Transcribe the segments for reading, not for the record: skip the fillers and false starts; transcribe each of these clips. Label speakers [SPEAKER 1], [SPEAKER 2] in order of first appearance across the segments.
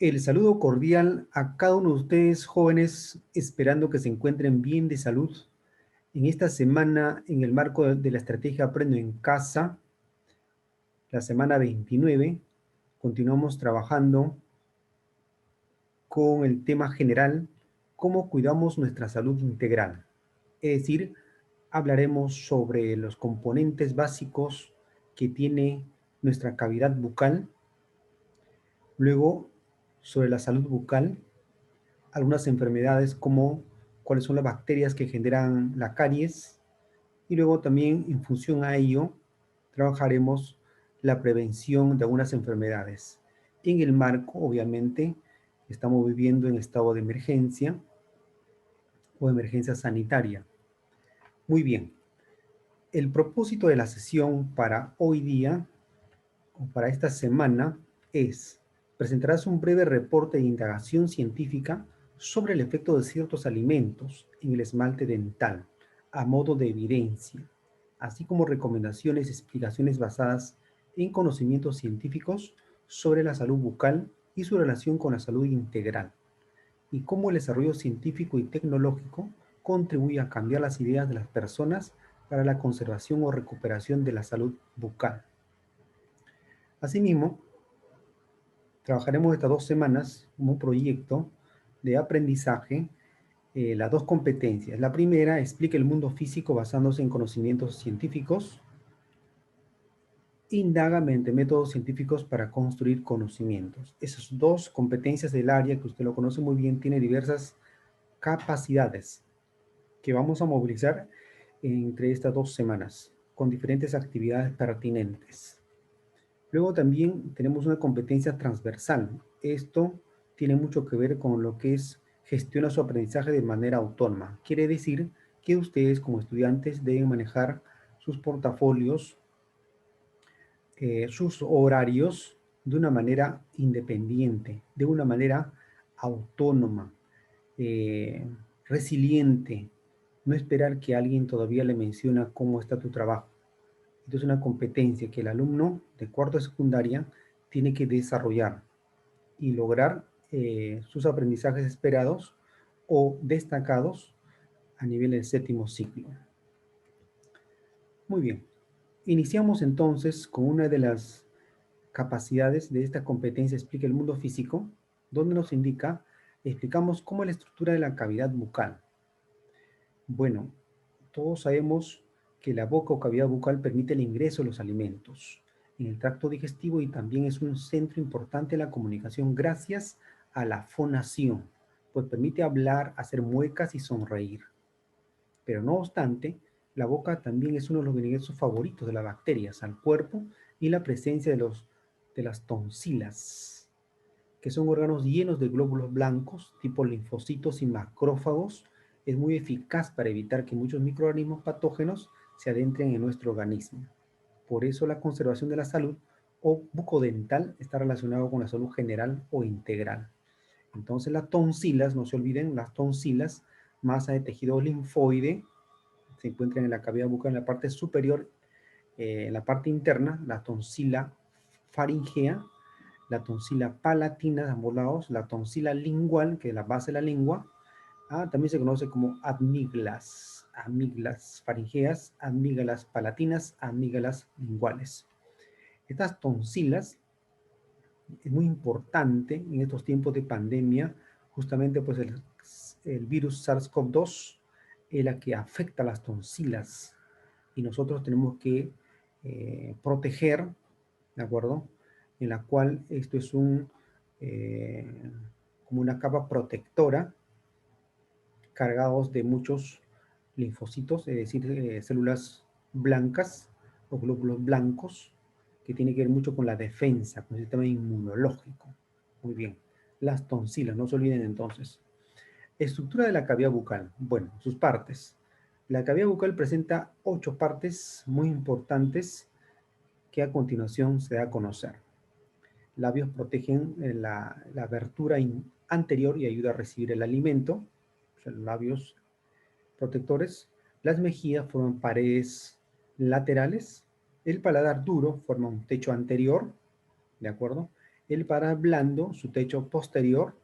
[SPEAKER 1] El saludo cordial a cada uno de ustedes, jóvenes, esperando que se encuentren bien de salud. En esta semana, en el marco de la estrategia Aprendo en Casa, la semana 29, continuamos trabajando con el tema general, cómo cuidamos nuestra salud integral. Es decir, hablaremos sobre los componentes básicos que tiene nuestra cavidad bucal, luego sobre la salud bucal, algunas enfermedades como cuáles son las bacterias que generan la caries y luego también en función a ello trabajaremos la prevención de algunas enfermedades. En el marco, obviamente, estamos viviendo en estado de emergencia o emergencia sanitaria. Muy bien, el propósito de la sesión para hoy día o para esta semana es presentarás un breve reporte de indagación científica sobre el efecto de ciertos alimentos en el esmalte dental, a modo de evidencia, así como recomendaciones y explicaciones basadas en conocimientos científicos sobre la salud bucal y su relación con la salud integral, y cómo el desarrollo científico y tecnológico contribuye a cambiar las ideas de las personas para la conservación o recuperación de la salud bucal. Asimismo, trabajaremos estas 2 semanas como un proyecto de aprendizaje, las dos competencias. La primera explica el mundo físico basándose en conocimientos científicos. Indaga mediante métodos científicos para construir conocimientos. Esas dos competencias del área que usted lo conoce muy bien tiene diversas capacidades que vamos a movilizar entre estas 2 semanas con diferentes actividades pertinentes. Luego también tenemos una competencia transversal. Esto tiene mucho que ver con lo que es gestiona su aprendizaje de manera autónoma. Quiere decir que ustedes como estudiantes deben manejar sus portafolios, sus horarios de una manera independiente, de una manera autónoma, eh, resiliente. No esperar que alguien todavía le menciona cómo está tu trabajo. Esto es una competencia que el alumno de cuarto de secundaria tiene que desarrollar y lograr sus aprendizajes esperados o destacados a nivel del séptimo ciclo. Muy bien. Iniciamos entonces con una de las capacidades de esta competencia explica el mundo físico, donde nos indica, explicamos cómo es la estructura de la cavidad bucal. Bueno, todos sabemos que la boca o cavidad bucal permite el ingreso de los alimentos en el tracto digestivo y también es un centro importante de la comunicación gracias a la fonación, pues permite hablar, hacer muecas y sonreír. Pero no obstante, la boca también es uno de los ingresos favoritos de las bacterias al cuerpo y la presencia de las tonsilas, que son órganos llenos de glóbulos blancos, tipo linfocitos y macrófagos, es muy eficaz para evitar que muchos microorganismos patógenos se adentren en nuestro organismo. Por eso la conservación de la salud o bucodental está relacionado con la salud general o integral. Entonces las tonsilas, no se olviden, las tonsilas, masa de tejido linfoide, se encuentran en la cavidad bucal en la parte superior, en la parte interna, la tonsila faringea, la tonsila palatina de ambos lados, la tonsila lingual, que es la base de la lengua, también se conoce como amígdalas, amígdalas faringeas, amígdalas palatinas, amígdalas linguales. Estas tonsilas es muy importante en estos tiempos de pandemia, justamente pues el virus SARS-CoV-2 es la que afecta a las tonsilas y nosotros tenemos que proteger, ¿de acuerdo? En la cual esto es como una capa protectora cargados de muchos linfocitos, es decir, células blancas o glóbulos blancos, que tiene que ver mucho con la defensa, con el sistema inmunológico. Muy bien. Las tonsilas, no se olviden entonces. Estructura de la cavidad bucal. Bueno, sus partes. La cavidad bucal presenta 8 partes muy importantes que a continuación se da a conocer. Labios protegen la abertura anterior y ayuda a recibir el alimento. O sea, los labios protectores. Las mejillas forman paredes laterales. El paladar duro forma un techo anterior, ¿de acuerdo? El paladar blando, su techo posterior.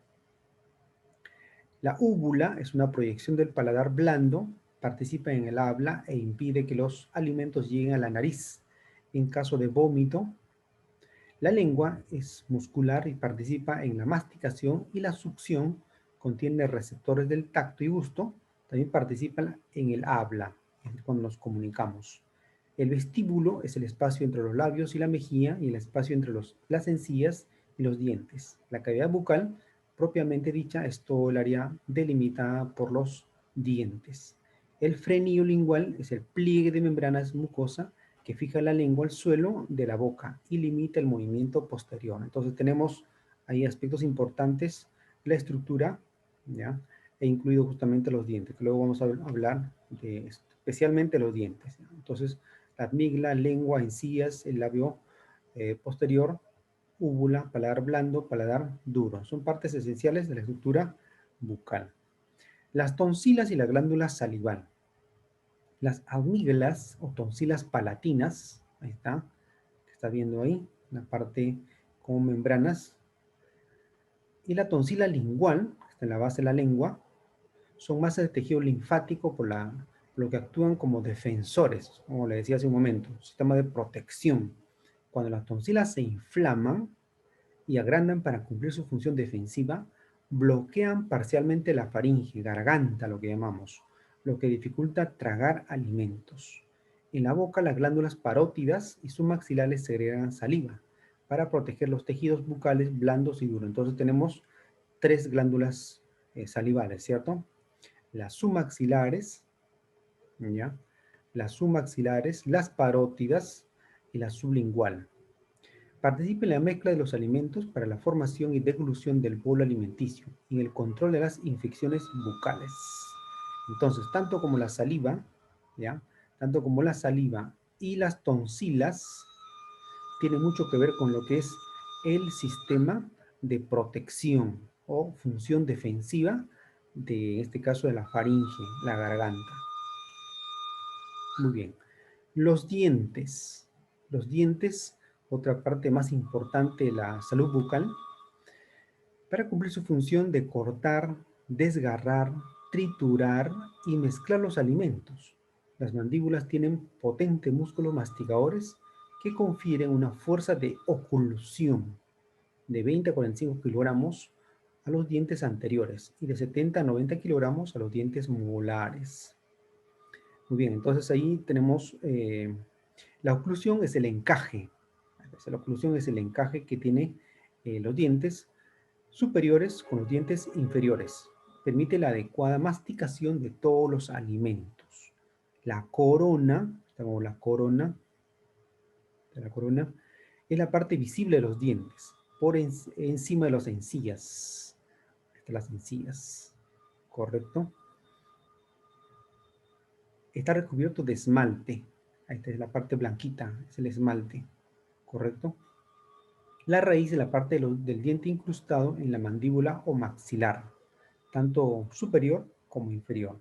[SPEAKER 1] La úvula es una proyección del paladar blando, participa en el habla e impide que los alimentos lleguen a la nariz. En caso de vómito, la lengua es muscular y participa en la masticación y la succión, contiene receptores del tacto y gusto, también participa en el habla, cuando nos comunicamos. El vestíbulo es el espacio entre los labios y la mejilla y el espacio entre las encías y los dientes. La cavidad bucal, propiamente dicha, es todo el área delimitada por los dientes. El frenillo lingual es el pliegue de membranas mucosa que fija la lengua al suelo de la boca y limita el movimiento posterior. Entonces tenemos ahí aspectos importantes, la estructura, ¿ya? E incluido justamente los dientes, que luego vamos a hablar de especialmente los dientes, ¿ya? Entonces, la amígdala, lengua, encías, el labio posterior, úvula, paladar blando, paladar duro. Son partes esenciales de la estructura bucal. Las tonsilas y la glándula salival. Las amígdalas o tonsilas palatinas, ahí está viendo ahí, la parte con membranas, y la tonsila lingual, que está en la base de la lengua, son masas de tejido linfático por lo que actúan como defensores, como le decía hace un momento, un sistema de protección. Cuando las tonsilas se inflaman y agrandan para cumplir su función defensiva, bloquean parcialmente la faringe, garganta, lo que llamamos, lo que dificulta tragar alimentos. En la boca, las glándulas parótidas y submaxilares segregan saliva para proteger los tejidos bucales blandos y duros. Entonces tenemos tres glándulas salivales, ¿cierto? Las submaxilares, ¿ya? Las submaxilares, las parótidas y la sublingual. Participa en la mezcla de los alimentos para la formación y deglución del bolo alimenticio y en el control de las infecciones bucales. Entonces, tanto como la saliva, ¿ya? Tanto como la saliva y las tonsilas tienen mucho que ver con lo que es el sistema de protección o función defensiva de, en este caso, de la faringe, la garganta. Muy bien. Los dientes. Los dientes, otra parte más importante de la salud bucal, para cumplir su función de cortar, desgarrar, triturar y mezclar los alimentos. Las mandíbulas tienen potentes músculos mastigadores que confieren una fuerza de oclusión de 20 a 45 kilogramos a los dientes anteriores y de 70 a 90 kilogramos a los dientes molares. Muy bien, entonces ahí tenemos la oclusión es el encaje. La oclusión es el encaje que tiene los dientes superiores con los dientes inferiores. Permite la adecuada masticación de todos los alimentos. La corona, tenemos la corona es la parte visible de los dientes, por encima de las encías. Están las encías, ¿correcto? Está recubierto de esmalte. Ahí está la parte blanquita, es el esmalte, ¿correcto? La raíz es la parte del diente incrustado en la mandíbula o maxilar, tanto superior como inferior.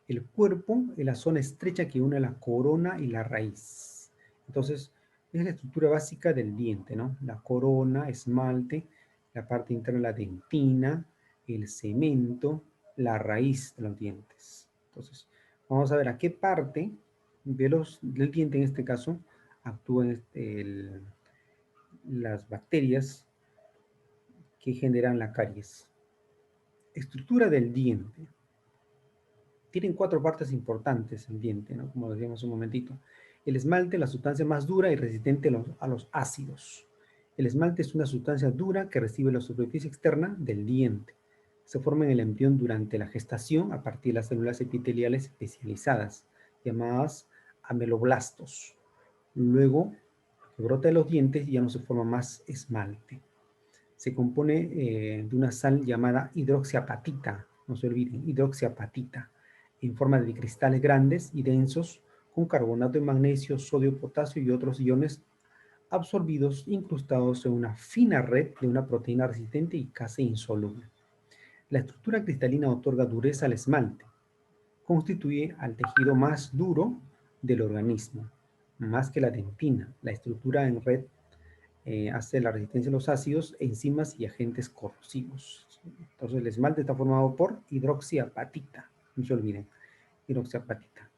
[SPEAKER 1] El cuerpo es la zona estrecha que une la corona y la raíz. Entonces, es la estructura básica del diente, ¿no? La corona, esmalte, la parte interna, la dentina, el cemento, la raíz de los dientes. Entonces, vamos a ver a qué parte del diente, en este caso, actúan las bacterias que generan la caries. Estructura del diente. Tienen cuatro partes importantes el diente, ¿no? Como decíamos un momentito. El esmalte, la sustancia más dura y resistente a los ácidos. El esmalte es una sustancia dura que recibe la superficie externa del diente. Se forma en el embrión durante la gestación a partir de las células epiteliales especializadas, llamadas ameloblastos. Luego, que brota de los dientes y ya no se forma más esmalte. Se compone de una sal llamada hidroxiapatita, no se olviden, hidroxiapatita, en forma de cristales grandes y densos con carbonato de magnesio, sodio, potasio y otros iones absorbidos, incrustados en una fina red de una proteína resistente y casi insoluble. La estructura cristalina otorga dureza al esmalte, constituye al tejido más duro del organismo, más que la dentina. La estructura en red hace la resistencia a los ácidos, enzimas y agentes corrosivos. Entonces el esmalte está formado por hidroxiapatita, no se olviden, hidroxiapatita.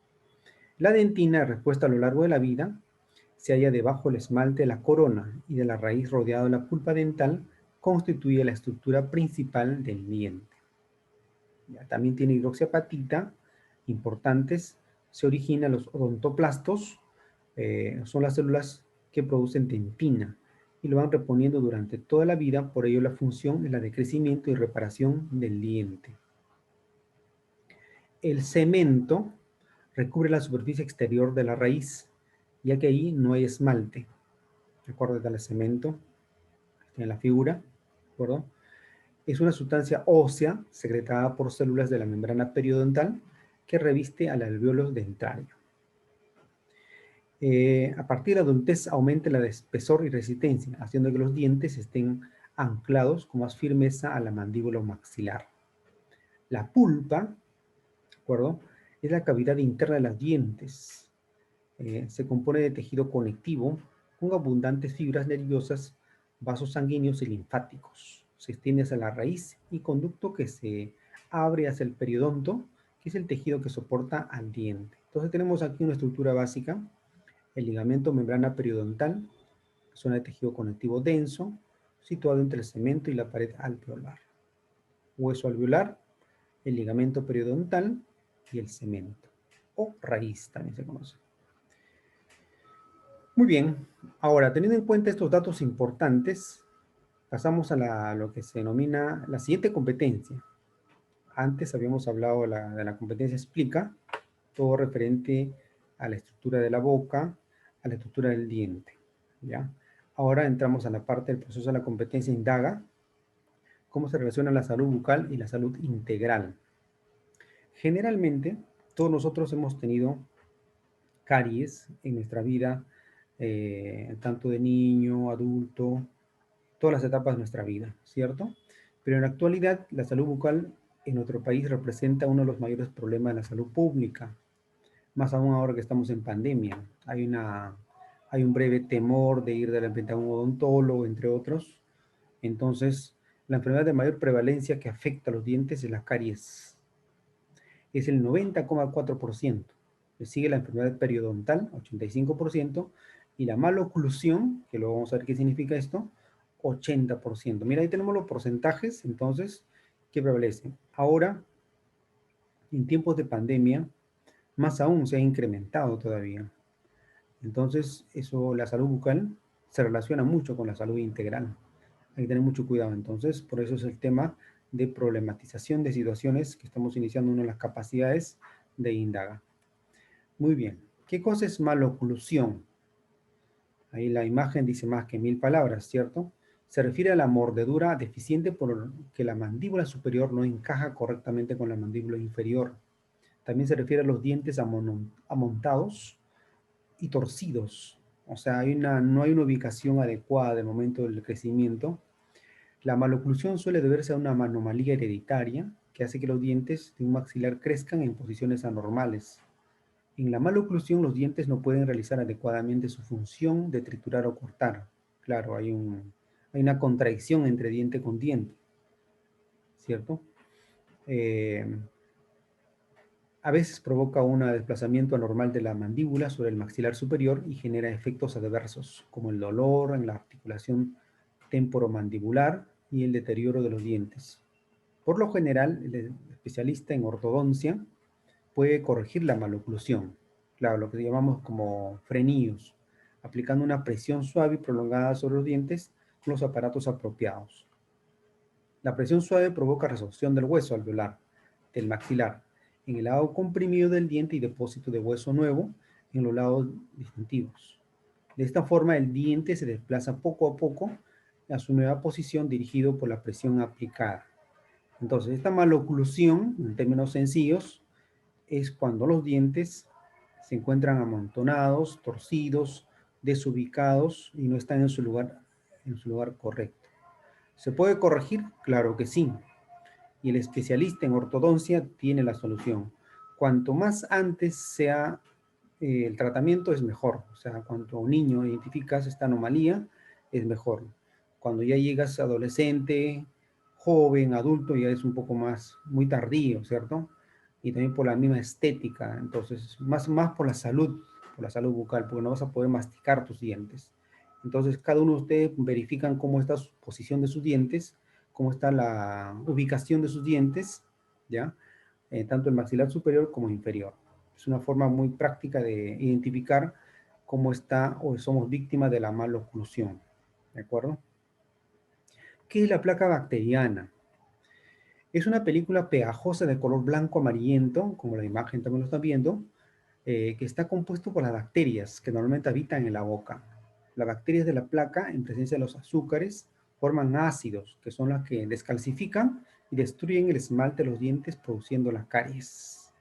[SPEAKER 1] La dentina, respuesta a lo largo de la vida, se halla debajo del esmalte de la corona y de la raíz rodeado de la pulpa dental, constituye la estructura principal del diente. Ya, también tiene hidroxiapatita, importantes, se originan los odontoplastos, son las células que producen dentina y lo van reponiendo durante toda la vida, por ello la función es la de crecimiento y reparación del diente. El cemento recubre la superficie exterior de la raíz, ya que ahí no hay esmalte. Acuérdate del cemento, en la figura, ¿de acuerdo? Es una sustancia ósea secretada por células de la membrana periodontal que reviste al alvéolo dentario. A partir de la adultez aumenta la de espesor y resistencia, haciendo que los dientes estén anclados con más firmeza a la mandíbula maxilar. La pulpa, ¿de acuerdo?, es la cavidad interna de los dientes. Se compone de tejido conectivo con abundantes fibras nerviosas, vasos sanguíneos y linfáticos. Se extiende hacia la raíz y conducto que se abre hacia el periodonto, que es el tejido que soporta al diente. Entonces tenemos aquí una estructura básica: el ligamento membrana periodontal, zona de tejido conectivo denso, situado entre el cemento y la pared alveolar. Hueso alveolar, el ligamento periodontal y el cemento, o raíz también se conoce. Muy bien, ahora teniendo en cuenta estos datos importantes, pasamos a lo que se denomina la siguiente competencia. Antes habíamos hablado de la competencia explica, todo referente a la estructura de la boca, a la estructura del diente, ¿ya? Ahora entramos a la parte del proceso de la competencia indaga, cómo se relaciona la salud bucal y la salud integral. Generalmente, todos nosotros hemos tenido caries en nuestra vida, tanto de niño, adulto, todas las etapas de nuestra vida, ¿cierto? Pero en la actualidad, la salud bucal en nuestro país representa uno de los mayores problemas de la salud pública, más aún ahora que estamos en pandemia. Hay un breve temor de ir de repente a un odontólogo, entre otros. Entonces, la enfermedad de mayor prevalencia que afecta a los dientes es la caries. Es el 90,4%. Le sigue la enfermedad periodontal, 85%, y la maloclusión, que luego vamos a ver qué significa esto, 80%. Mira, ahí tenemos los porcentajes, entonces, que prevalecen. Ahora, en tiempos de pandemia, más aún se ha incrementado todavía. Entonces, eso, la salud bucal se relaciona mucho con la salud integral. Hay que tener mucho cuidado. Entonces, por eso es el tema de problematización de situaciones que estamos iniciando una de las capacidades de Indaga. Muy bien. ¿Qué cosa es maloclusión? Ahí la imagen dice más que 1000 palabras, ¿cierto? Se refiere a la mordedura deficiente por que la mandíbula superior no encaja correctamente con la mandíbula inferior. También se refiere a los dientes amontados y torcidos. O sea, no hay una ubicación adecuada del momento del crecimiento. La maloclusión suele deberse a una anomalía hereditaria que hace que los dientes de un maxilar crezcan en posiciones anormales. En la maloclusión, los dientes no pueden realizar adecuadamente su función de triturar o cortar. Claro, hay una contradicción entre diente con diente, ¿cierto? A veces provoca un desplazamiento anormal de la mandíbula sobre el maxilar superior y genera efectos adversos, como el dolor en la articulación temporomandibular y el deterioro de los dientes. Por lo general, el especialista en ortodoncia puede corregir la maloclusión, claro, lo que llamamos como frenillos, aplicando una presión suave y prolongada sobre los dientes con los aparatos apropiados. La presión suave provoca resorción del hueso alveolar, del maxilar, en el lado comprimido del diente y depósito de hueso nuevo en los lados distintivos. De esta forma, el diente se desplaza poco a poco a su nueva posición dirigido por la presión aplicada. Entonces, esta maloclusión, en términos sencillos, es cuando los dientes se encuentran amontonados, torcidos, desubicados y no están en su lugar correcto. ¿Se puede corregir? Claro que sí. Y el especialista en ortodoncia tiene la solución. Cuanto más antes sea el tratamiento es mejor. O sea, cuando un niño identificas esta anomalía, es mejor. Cuando ya llegas adolescente, joven, adulto, ya es un poco más, muy tardío, ¿cierto? Y también por la misma estética, entonces, más por la salud bucal, porque no vas a poder masticar tus dientes. Entonces, cada uno de ustedes verifican cómo está su posición de sus dientes, cómo está la ubicación de sus dientes, ¿ya? Tanto el maxilar superior como inferior. Es una forma muy práctica de identificar cómo está o somos víctimas de la maloclusión, ¿de acuerdo? ¿Qué es la placa bacteriana? Es una película pegajosa de color blanco amarillento, como la imagen también lo está viendo, que está compuesto por las bacterias que normalmente habitan en la boca. Las bacterias de la placa, en presencia de los azúcares, forman ácidos, que son las que descalcifican y destruyen el esmalte de los dientes, produciendo la caries.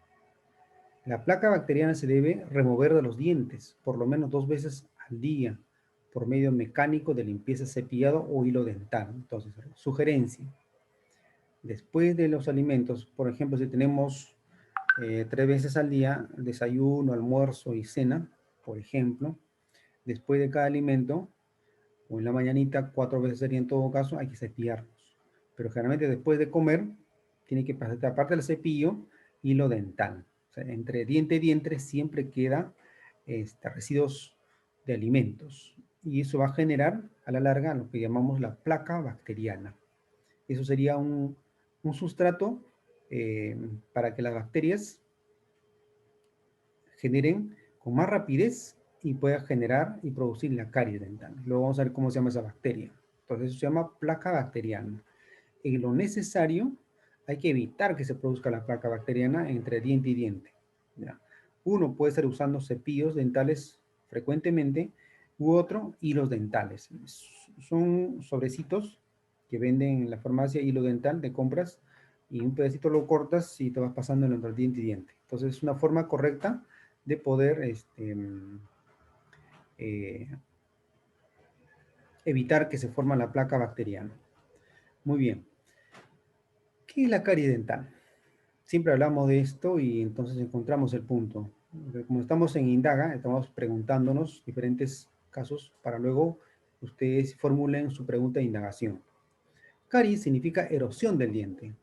[SPEAKER 1] La placa bacteriana se debe remover de los dientes por lo menos 2 veces al día por medio mecánico de limpieza cepillado o hilo dental. Entonces, sugerencia. Después de los alimentos, por ejemplo, si tenemos 3 veces al día, desayuno, almuerzo y cena, por ejemplo, después de cada alimento, o en la mañanita, 4 veces sería en todo caso, hay que cepillarnos. Pero generalmente después de comer, tiene que pasar, aparte del cepillo, hilo dental. O sea, entre diente y diente siempre queda residuos de alimentos. Y eso va a generar, a la larga, lo que llamamos la placa bacteriana. Eso sería un sustrato para que las bacterias generen con más rapidez y pueda generar y producir la caries dental. Luego vamos a ver cómo se llama esa bacteria. Entonces eso se llama placa bacteriana. En lo necesario hay que evitar que se produzca la placa bacteriana entre diente y diente. ¿Ya? Uno puede estar usando cepillos dentales frecuentemente u otro hilos dentales. Son sobrecitos que venden en la farmacia, hilo dental de compras, y un pedacito lo cortas y te vas pasando entre diente y diente. Entonces es una forma correcta de poder eh, evitar que se forme la placa bacteriana. Muy bien. ¿Qué es la caries dental? Siempre hablamos de esto y entonces encontramos el punto. Como estamos en Indaga, estamos preguntándonos diferentes casos para luego ustedes formulen su pregunta de indagación. Caries significa erosión del diente.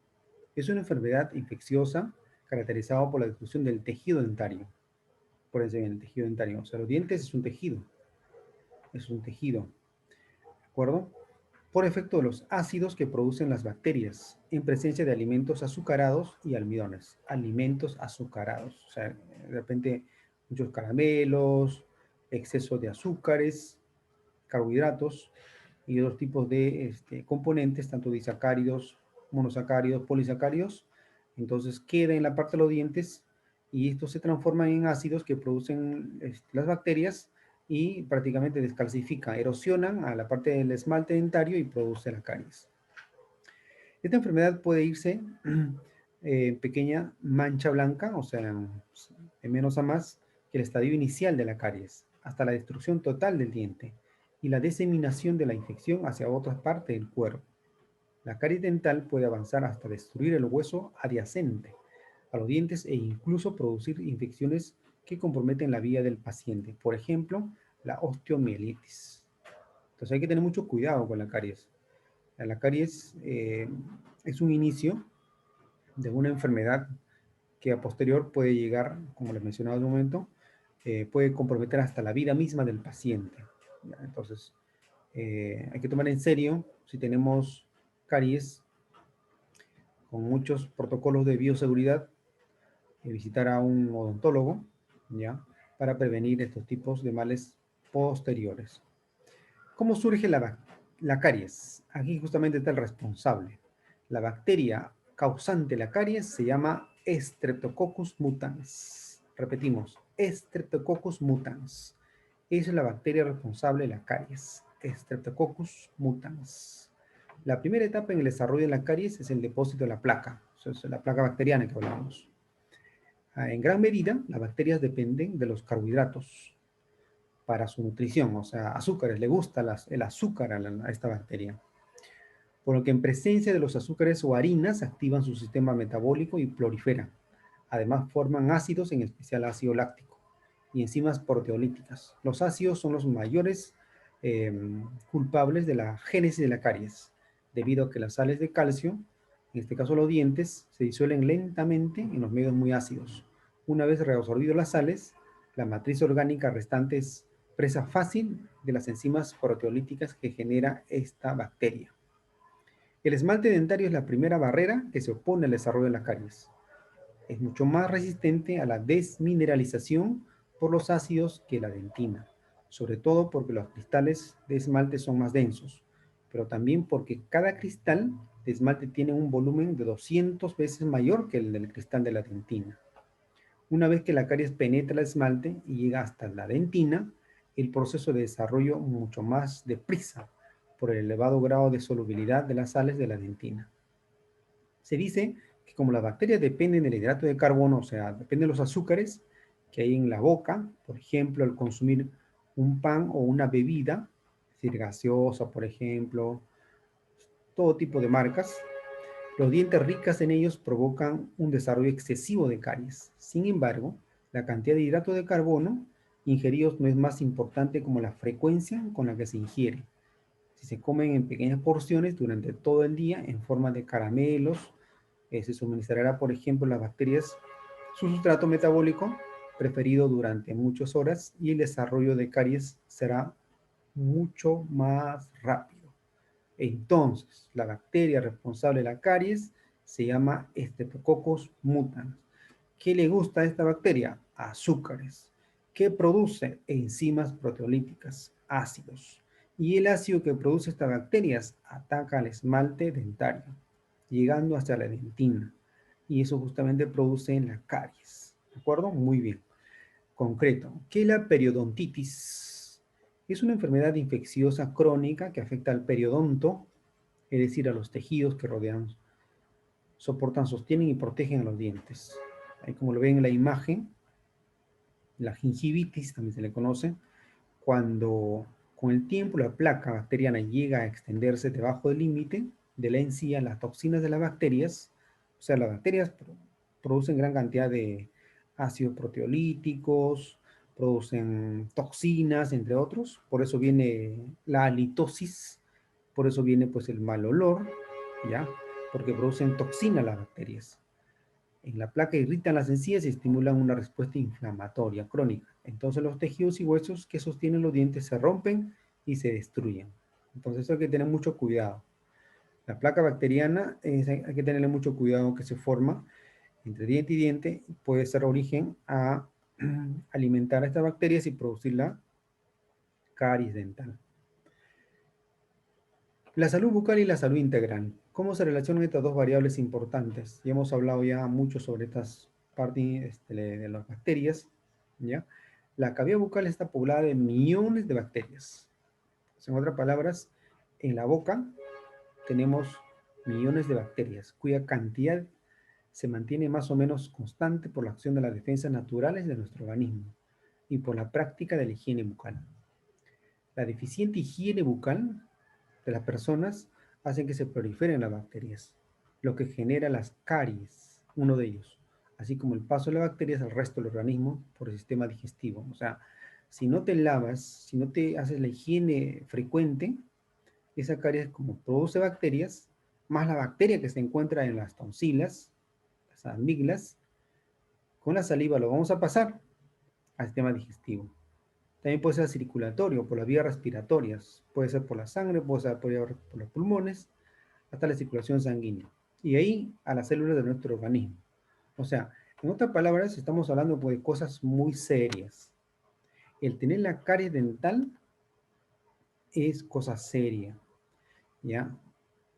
[SPEAKER 1] Es una enfermedad infecciosa caracterizada por la destrucción del tejido dentario. Por eso en el tejido dentario. O sea, los dientes es un tejido, ¿de acuerdo? Por efecto de los ácidos que producen las bacterias en presencia de alimentos azucarados y almidones. Alimentos azucarados, o sea, de repente muchos caramelos, exceso de azúcares, carbohidratos y otros tipos de componentes, tanto disacáridos, monosacáridos, polisacáridos. Entonces queda en la parte de los dientes y estos se transforman en ácidos que producen las bacterias y prácticamente descalcifican, erosionan a la parte del esmalte dentario y produce la caries. Esta enfermedad puede irse pequeña mancha blanca, o sea, de menos a más que el estadio inicial de la caries, hasta la destrucción total del diente y la diseminación de la infección hacia otras partes del cuerpo. La caries dental puede avanzar hasta destruir el hueso adyacente a los dientes e incluso producir infecciones que comprometen la vida del paciente. Por ejemplo, la osteomielitis. Entonces hay que tener mucho cuidado con la caries. La caries es un inicio de una enfermedad que a posterior puede llegar, como les mencionaba hace un momento, puede comprometer hasta la vida misma del paciente. ¿Ya? Entonces, hay que tomar en serio si tenemos caries con muchos protocolos de bioseguridad, visitar a un odontólogo, ¿ya? Para prevenir estos tipos de males posteriores. ¿Cómo surge la caries? Aquí justamente está el responsable. La bacteria causante de la caries se llama Streptococcus mutans. Repetimos, Streptococcus mutans. Esa es la bacteria responsable de la caries. Streptococcus mutans. La primera etapa en el desarrollo de la caries es el depósito de la placa. Eso es la placa bacteriana que hablábamos. En gran medida, las bacterias dependen de los carbohidratos para su nutrición, o sea, azúcares, le gusta el azúcar a esta bacteria. Por lo que en presencia de los azúcares o harinas activan su sistema metabólico y proliferan. Además forman ácidos, en especial ácido láctico, y enzimas proteolíticas. Los ácidos son los mayores culpables de la génesis de la caries, debido a que las sales de calcio, en este caso los dientes, se disuelven lentamente en los medios muy ácidos. Una vez reabsorbidas las sales, la matriz orgánica restante es presa fácil de las enzimas proteolíticas que genera esta bacteria. El esmalte dentario es la primera barrera que se opone al desarrollo de la caries. Es mucho más resistente a la desmineralización por los ácidos que la dentina, sobre todo porque los cristales de esmalte son más densos, pero también porque cada cristal de esmalte tiene un volumen de 200 veces mayor que el del cristal de la dentina. Una vez que la caries penetra el esmalte y llega hasta la dentina, el proceso de desarrollo mucho más deprisa por el elevado grado de solubilidad de las sales de la dentina. Se dice que como las bacterias dependen del hidrato de carbono, o sea, dependen de los azúcares que hay en la boca, por ejemplo, al consumir un pan o una bebida, es decir, gaseosa, por ejemplo, todo tipo de marcas, los dientes ricas en ellos provocan un desarrollo excesivo de caries. Sin embargo, la cantidad de hidrato de carbono ingeridos no es más importante como la frecuencia con la que se ingiere. Si se comen en pequeñas porciones durante todo el día en forma de caramelos, se suministrará, por ejemplo, las bacterias su sustrato metabólico preferido durante muchas horas y el desarrollo de caries será mucho más rápido. Entonces, la bacteria responsable de la caries se llama Streptococcus mutans. ¿Qué le gusta a esta bacteria? Azúcares. ¿Qué produce? Enzimas proteolíticas, ácidos. Y el ácido que produce estas bacterias ataca al esmalte dentario, llegando hasta la dentina. Y eso justamente produce la caries. ¿De acuerdo? Muy bien. Concreto, ¿qué es la periodontitis? Es una enfermedad infecciosa crónica que afecta al periodonto, es decir, a los tejidos que rodean, soportan, sostienen y protegen a los dientes. Ahí como lo ven en la imagen, la gingivitis también se le conoce, cuando con el tiempo la placa bacteriana llega a extenderse debajo del límite de la encía, las toxinas de las bacterias, o sea, las bacterias producen gran cantidad de ácidos proteolíticos, producen toxinas, entre otros, por eso viene la halitosis, por eso viene pues el mal olor, ¿ya? Porque producen toxina las bacterias. En la placa irritan las encías y estimulan una respuesta inflamatoria crónica. Entonces los tejidos y huesos que sostienen los dientes se rompen y se destruyen. Entonces eso hay que tener mucho cuidado. La placa bacteriana hay que tenerle mucho cuidado que se forma entre diente y diente. Puede ser origen a alimentar a estas bacterias y producir la caries dental. La salud bucal y la salud integral. ¿Cómo se relacionan estas dos variables importantes? Ya hemos hablado ya mucho sobre estas partes de las bacterias, ¿ya? La cavidad bucal está poblada de millones de bacterias. En otras palabras, en la boca tenemos millones de bacterias, cuya cantidad se mantiene más o menos constante por la acción de las defensas naturales de nuestro organismo y por la práctica de la higiene bucal. La deficiente higiene bucal de las personas hacen que se proliferen las bacterias, lo que genera las caries, uno de ellos, así como el paso de las bacterias al resto del organismo por el sistema digestivo. O sea, si no te lavas, si no te haces la higiene frecuente, esa caries como produce bacterias, más la bacteria que se encuentra en las tonsilas, las amígdalas, con la saliva lo vamos a pasar al sistema digestivo. También puede ser circulatorio, por las vías respiratorias. Puede ser por la sangre, puede ser por los pulmones, hasta la circulación sanguínea. Y ahí a las células de nuestro organismo. O sea, en otras palabras, estamos hablando pues, de cosas muy serias. El tener la caries dental es cosa seria. ¿Ya?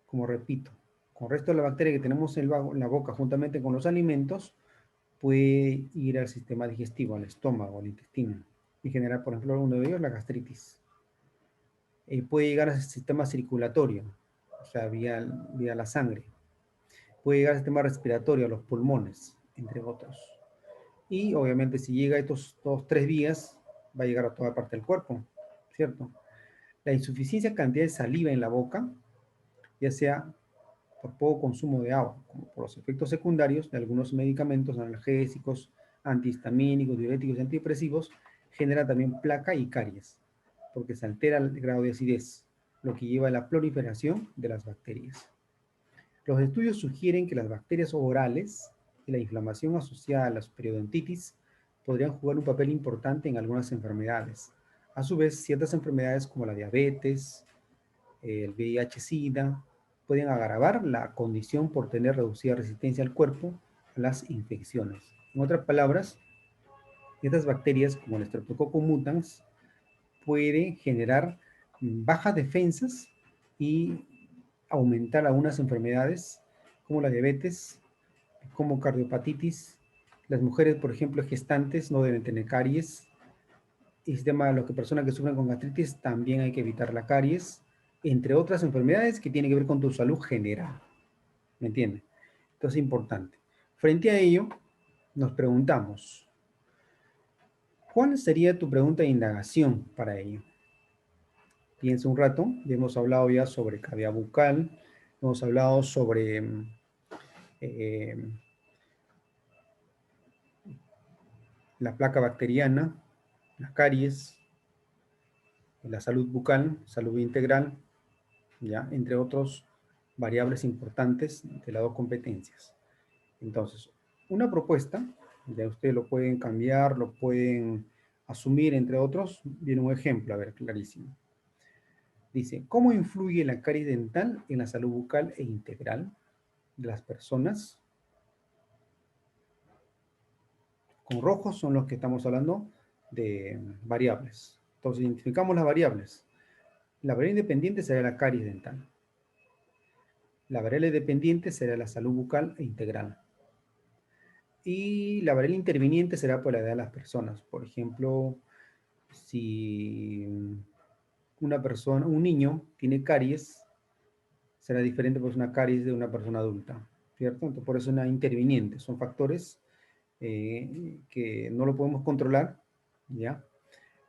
[SPEAKER 1] Como repito, con el resto de la bacteria que tenemos en la boca juntamente con los alimentos, puede ir al sistema digestivo, al estómago, al intestino, y generar, por ejemplo, uno de ellos, la gastritis. Puede llegar al sistema circulatorio, o sea, vía la sangre. Puede llegar al sistema respiratorio, a los pulmones, entre otros. Y obviamente si llega a estos tres vías, va a llegar a toda parte del cuerpo, ¿cierto? La insuficiencia cantidad de saliva en la boca, ya sea por poco consumo de agua, como por los efectos secundarios de algunos medicamentos analgésicos, antihistamínicos, diuréticos y antidepresivos, genera también placa y caries, porque se altera el grado de acidez, lo que lleva a la proliferación de las bacterias. Los estudios sugieren que las bacterias orales y la inflamación asociada a la periodontitis podrían jugar un papel importante en algunas enfermedades. A su vez, ciertas enfermedades como la diabetes, el VIH-Sida, pueden agravar la condición por tener reducida resistencia al cuerpo a las infecciones. En otras palabras, estas bacterias, como el Streptococcus mutans, pueden generar bajas defensas y aumentar algunas enfermedades como la diabetes, como cardiopatitis. Las mujeres, por ejemplo, gestantes no deben tener caries. Y el tema de las personas que sufren con gastritis también hay que evitar la caries, entre otras enfermedades que tienen que ver con tu salud general. ¿Me entiendes? Esto es importante. Frente a ello, nos preguntamos, ¿cuál sería tu pregunta de indagación para ello? Piensa un rato, hemos hablado ya sobre cavidad bucal, hemos hablado sobre eh, la placa bacteriana, la caries, la salud bucal, salud integral, ¿ya? Entre otros variables importantes de las dos competencias. Entonces, una propuesta, ya ustedes lo pueden cambiar, lo pueden asumir, entre otros, viene un ejemplo, a ver, clarísimo. Dice, ¿cómo influye la caries dental en la salud bucal e integral de las personas? Con rojos son los que estamos hablando de variables. Entonces, identificamos las variables. La variable independiente será la caries dental. La variable dependiente será la salud bucal e integral. Y la variable interviniente será por la edad de las personas. Por ejemplo, si una persona, un niño tiene caries, será diferente pues una caries de una persona adulta, ¿cierto? Entonces, por eso es una interviniente. Son factores que no lo podemos controlar, ¿ya?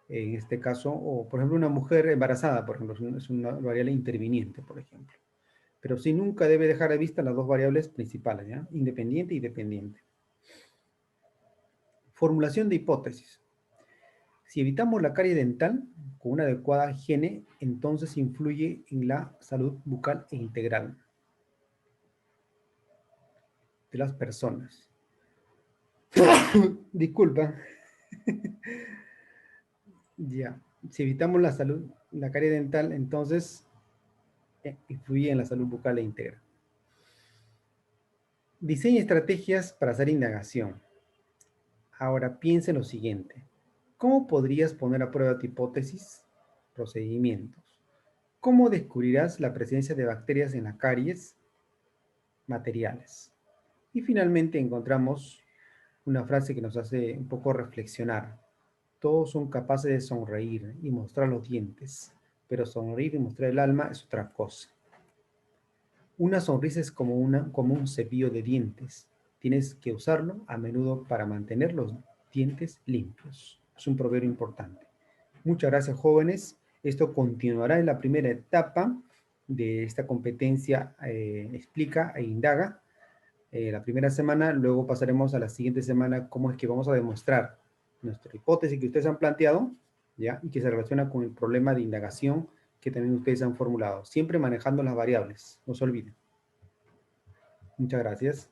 [SPEAKER 1] En este caso, o por ejemplo una mujer embarazada, por ejemplo, es una variable interviniente, por ejemplo. Pero sí nunca debe dejar de vista las dos variables principales, ¿ya? Independiente y dependiente. Formulación de hipótesis. Si evitamos la carie dental con una adecuada higiene, entonces influye en la salud bucal e integral de las personas. Disculpa. Ya. Si evitamos la carie dental, entonces influye en la salud bucal e integral. Diseña estrategias para hacer indagación. Ahora piensa en lo siguiente. ¿Cómo podrías poner a prueba tu hipótesis? Procedimientos. ¿Cómo descubrirás la presencia de bacterias en la caries? Materiales. Y finalmente encontramos una frase que nos hace un poco reflexionar. Todos son capaces de sonreír y mostrar los dientes, pero sonreír y mostrar el alma es otra cosa. Una sonrisa es como un cepillo de dientes. Tienes que usarlo a menudo para mantener los dientes limpios. Es un proverbio importante. Muchas gracias, jóvenes. Esto continuará en la primera etapa de esta competencia explica e indaga. La primera semana, luego pasaremos a la siguiente semana cómo es que vamos a demostrar nuestra hipótesis que ustedes han planteado, ¿ya? Y que se relaciona con el problema de indagación que también ustedes han formulado, siempre manejando las variables, no se olviden. Muchas gracias.